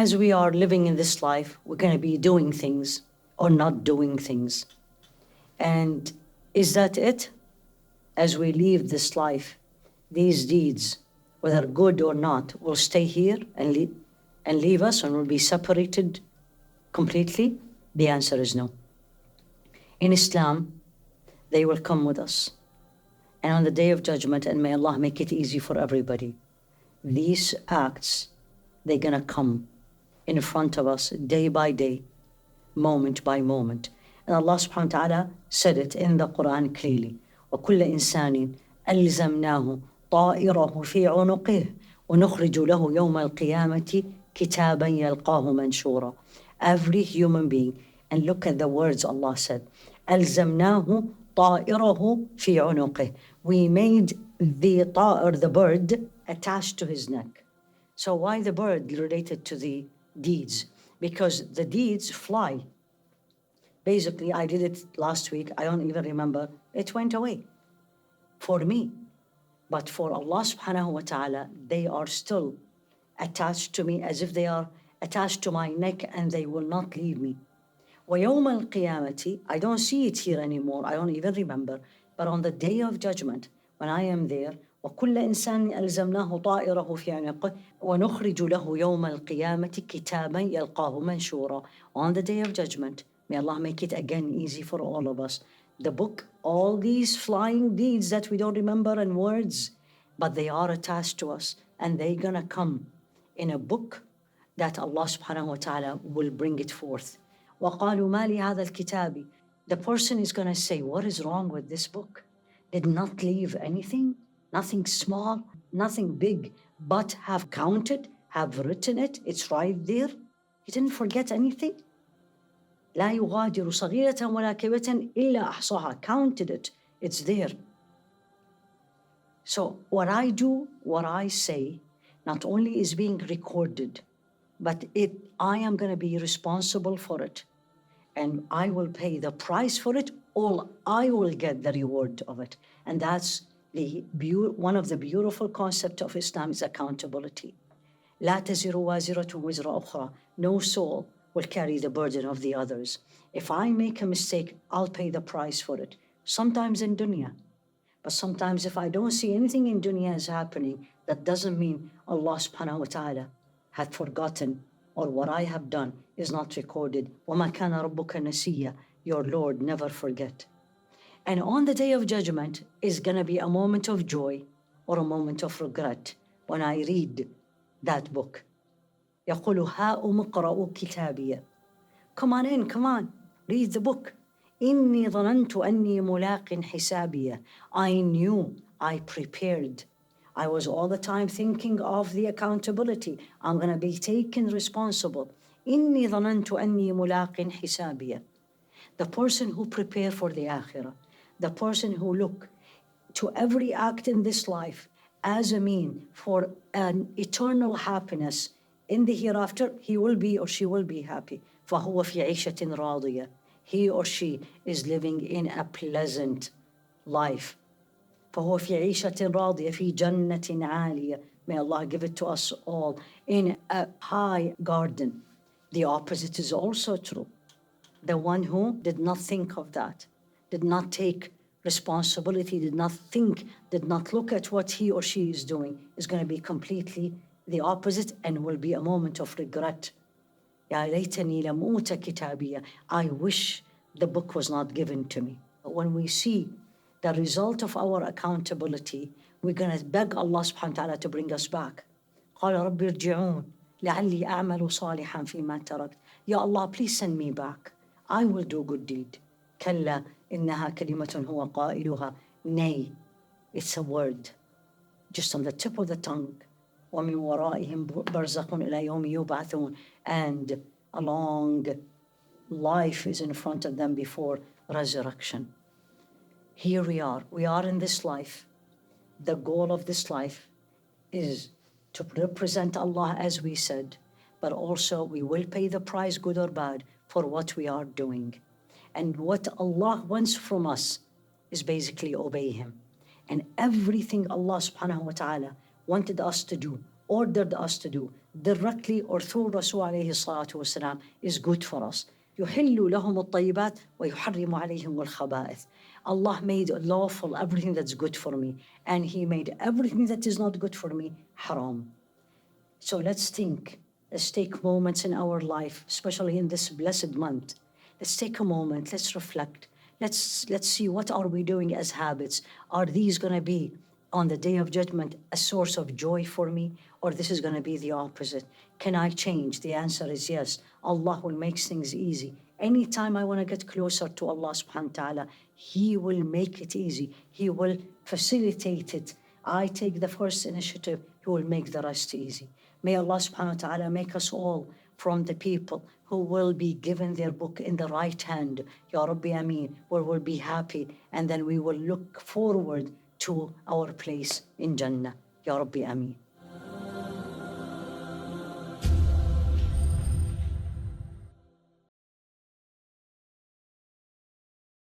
as we are living in this life, we're going to be doing things or not doing things. And is that it? As we leave this life, these deeds, whether good or not, will stay here and leave us and will be separated completely? The answer is no. In Islam, they will come with us. And on the Day of Judgment, and may Allah make it easy for everybody, these acts, they're going to come in front of us day by day, moment by moment. And Allah subhanahu wa ta'ala said it in the Qur'an clearly. وَكُلَّ إِنسَانٍ أَلْزَمْنَاهُ طَائِرَهُ فِي عُنُقِهِ وَنُخْرِجُ لَهُ يَوْمَ الْقِيَامَةِ كِتَابًا يَلْقَاهُ مَنْشُورًا. Every human being, and look at the words Allah said, أَلْزَمْنَاهُ طَائِرَهُ فِي عُنُقِهِ. We made the ta'ir, the bird, attached to his neck. So why the bird related to the deeds? Because the deeds fly. Basically, I did it last week. I don't even remember. It went away for me. But for Allah subhanahu wa ta'ala, they are still attached to me as if they are attached to my neck and they will not leave me. وَيَوْمَ الْقِيَامَةِ, I don't see it here anymore. I don't even remember. But on the Day of Judgment, when I am there, وَكُلَّ إِنسَانٍ أَلْزَمْنَاهُ طَائِرَهُ فِي عُنُقِهِ وَنُخْرِجُ لَهُ يَوْمَ الْقِيَامَةِ كِتَابًا يَلْقَاهُ مَنْشُورًا. On the Day of Judgment, may Allah make it again easy for all of us. The book, all these flying deeds that we don't remember and words, but they are attached to us and they're gonna come in a book that Allah subhanahu wa ta'ala will bring it forth. وَقَالُوا مَا لِهَذَا الْكِتَابِ. The person is gonna say, what is wrong with this book? Did not leave anything, nothing small, nothing big, but have counted, have written it, it's right there. He didn't forget anything. لا يغادر صغيرة ولا كبيرة إلا أحصاها. Counted it, it's there. So what I do, what I say, not only is being recorded, but I am going to be responsible for it. And I will pay the price for it, or I will get the reward of it. And that's one of the beautiful concepts of Islam is accountability. لا تزر وازرة وزر أخرى. No soul will carry the burden of the others. If I make a mistake, I'll pay the price for it. Sometimes in dunya. But sometimes if I don't see anything in dunya is happening, that doesn't mean Allah subhanahu wa ta'ala had forgotten or what I have done is not recorded. وَمَا كَانَ رَبُّكَ نَسِيًّا. Your Lord never forget. And on the Day of Judgment is going to be a moment of joy or a moment of regret when I read that book. يقول هاؤم اقرءوا كتابي. Come on in, come on, read the book. إني ظننت أني ملاق حسابي. I knew, I prepared. I was all the time thinking of the accountability. I'm going to be taken responsible. إني ظننت أني ملاق حسابي. The person who prepare for the akhirah, the person who look to every act in this life as a mean for an eternal happiness in the hereafter, he will be or she will be happy. فهو في عيشة راضية. He or she is living in a pleasant life. فهو في عيشة راضية في جنة عالية. May Allah give it to us all in a high garden. The opposite is also true. The one who did not think of that, did not take responsibility, did not think, did not look at what he or she is doing, is going to be completely the opposite and will be a moment of regret. يا ليتني لم أوت كتابية. I wish the book was not given to me. But when we see the result of our accountability, we're going to beg Allah subhanahu wa ta'ala to bring us back. قال رب ارجعون لعلي أعمل صالحا فيما تركت. Ya Allah, please send me back. I will do good deed. كلا إنها كلمة هو قائلها. Nay, it's a word, just on the tip of the tongue. ومن ورائهم برزخ إلى يوم يبعثون. And a long life is in front of them before resurrection. Here we are in this life. The goal of this life is to represent Allah as we said, but also we will pay the price, good or bad, for what we are doing. And what Allah wants from us is basically obey Him. And everything Allah subhanahu wa ta'ala wanted us to do, ordered us to do, directly or through Rasul alayhi salatu wasalam, is good for us. يُحِلُّ لَهُمُ الطَّيِّبَاتِ وَيُحَرِّمُ عَلَيْهِمُ الْخَبَائِثِ. Allah made lawful everything that's good for me, and He made everything that is not good for me haram. So let's think. Let's take moments in our life, especially in this blessed month. Let's take a moment. Let's reflect. Let's see, what are we doing as habits? Are these going to be, on the day of judgment, a source of joy for me, or this is going to be the opposite? Can I change? The answer is yes. Allah will make things easy. Anytime I want to get closer to Allah subhanahu wa ta'ala, He will make it easy. He will facilitate it. I take the first initiative, He will make the rest easy. May Allah subhanahu wa ta'ala make us all from the people who will be given their book in the right hand, Ya Rabbi Ameen, where we'll be happy, and then we will look forward to our place in Jannah, Ya Rabbi Ameen.